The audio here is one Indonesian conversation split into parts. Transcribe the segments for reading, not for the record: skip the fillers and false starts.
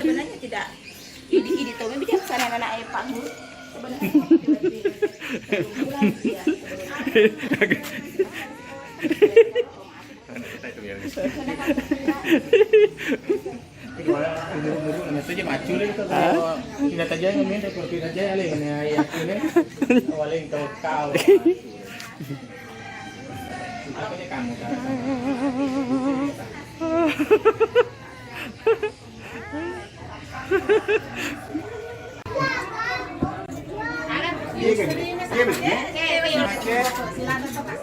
Sebenarnya tidak ide itu bijaksana anak ayah Pak Guru. Sebenarnya saja maju deh tidak saja ngemin seperti saja alih hanya yakin awalnya kau akhirnya kamu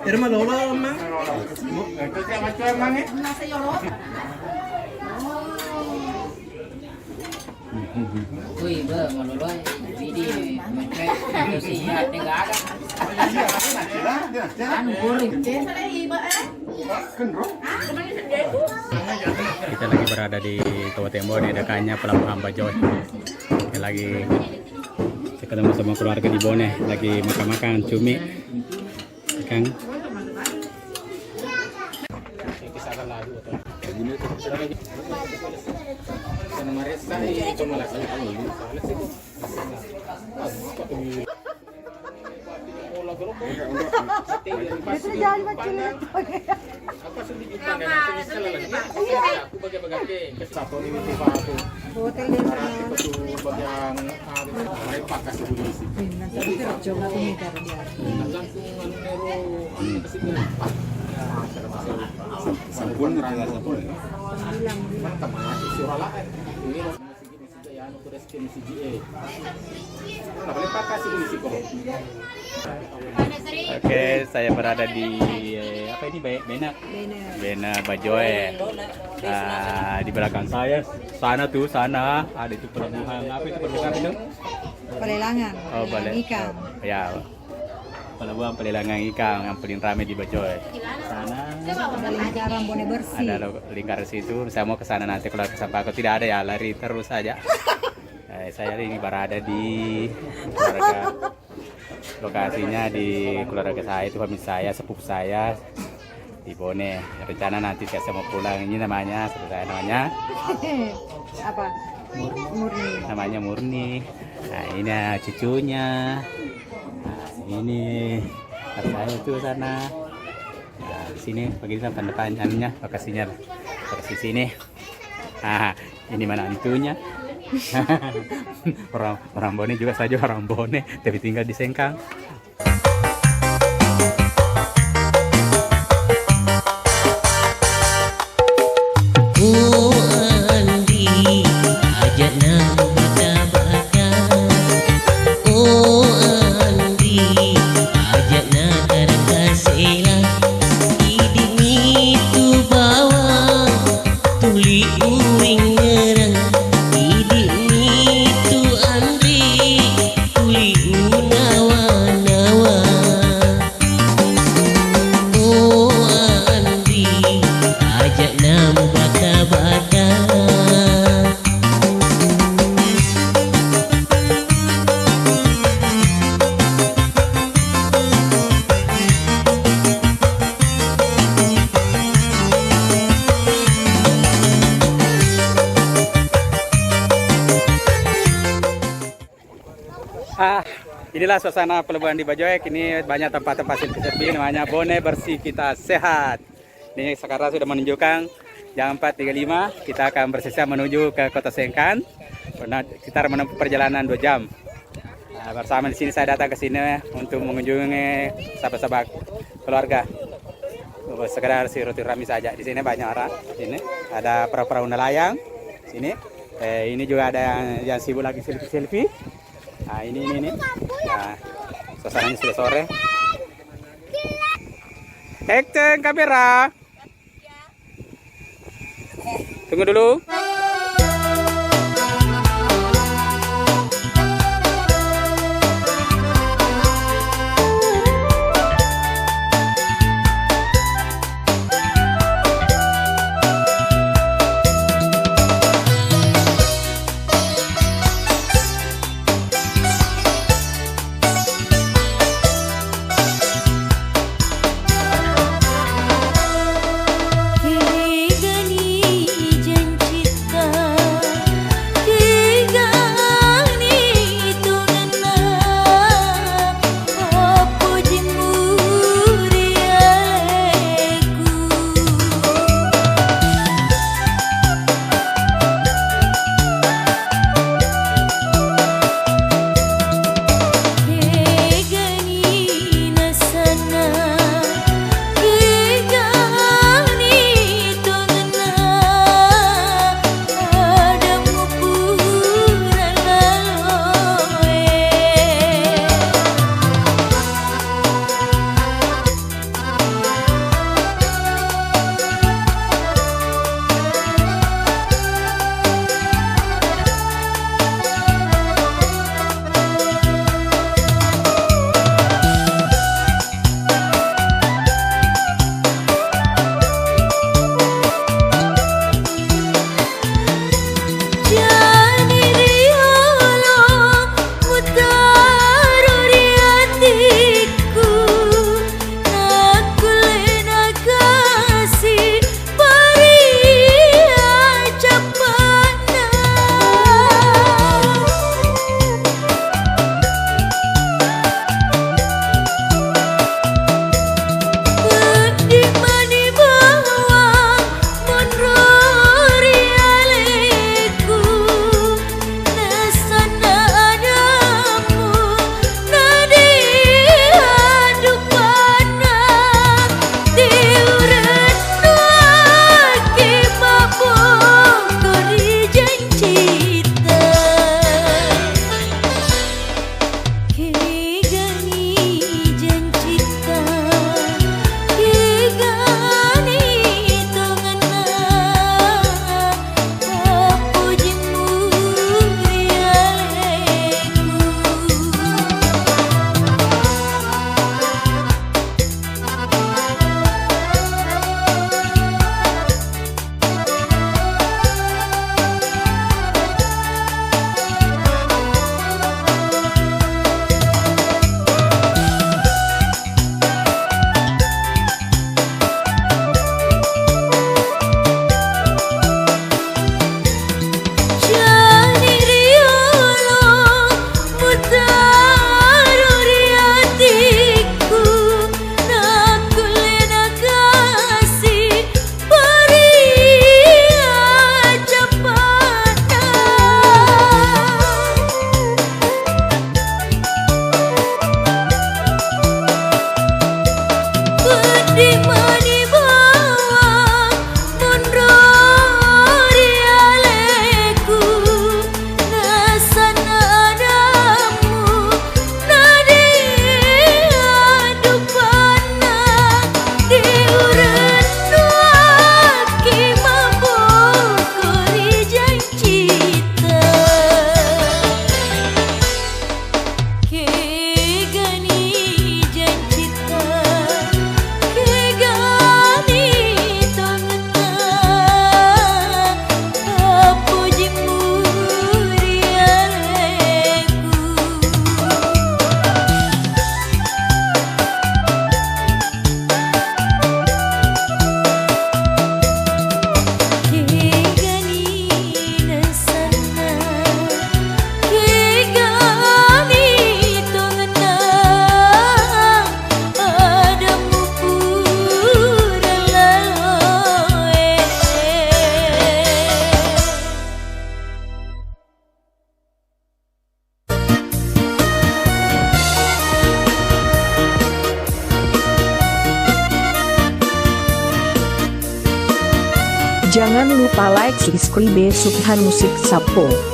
Irma lola emang, kerja macam emang ya? Wih, malolo ini macam itu sih ya, enggak ada. Anu goreng. Kita lagi berada di Kabupaten Bone, dekatnya Pelabuhan Bajoy. Kita lagi ketemu sama keluarga di Bone, lagi makan-makan cumi ikan. Oke, saya berada di apa ini Bena Bajoy. Di belakang saya sana ada itu pelabuhan apa itu pelabuhan itu? Pelelangan. Oh, ikan. Ya. Pelabuhan pelelangan ikan yang paling ramai di Bajoy. Sana ada lingkaran Bone Bersih. Ada lingkaran situ. Saya mau ke sana nanti kalau sampah aku tidak ada ya lari terus saja. Saya ini berada di keluarga, lokasinya di keluarga saya, itu family saya, sepupu saya di Bone. Rencana nanti saya mau pulang. Ini namanya, sepupu saya namanya apa? Murni. Namanya Murni. Nah ini cucunya. Nah ini saya itu sana. Nah di sini begini sampai depannya, lokasinya lokasi sini. Nah ini mana antunya? orang Bone juga saja orang Bone tapi tinggal di Sengkang. Inilah suasana pelabuhan di Bajoy. Ini banyak tempat-tempat selfie, namanya Bone Bersih Kita Sehat. Ini sekarang sudah menunjukkan jam 4.35. Kita akan bersisa menuju ke Kota Sengkang. Kita menempuh perjalanan 2 jam. Nah, bersama di sini saya datang ke sini untuk mengunjungi sahabat-sahabat keluarga. Sekedar silaturahmi saja. Di sini banyak orang. Ini ada perahu-perahu nelayan. Sini. Ini juga ada yang sibuk lagi selfie. Nah ini. Nah, suasananya sudah sore. Action kamera. Tunggu dulu. Jangan lupa like, subscribe Subhan Musik Sapo.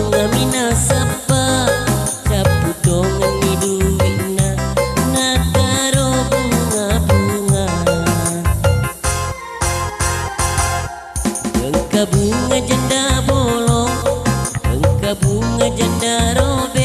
bunga mina sapa sapu dongan ni duwina nakaro bunga-bunga engka bunga janda bolong engka bunga janda robek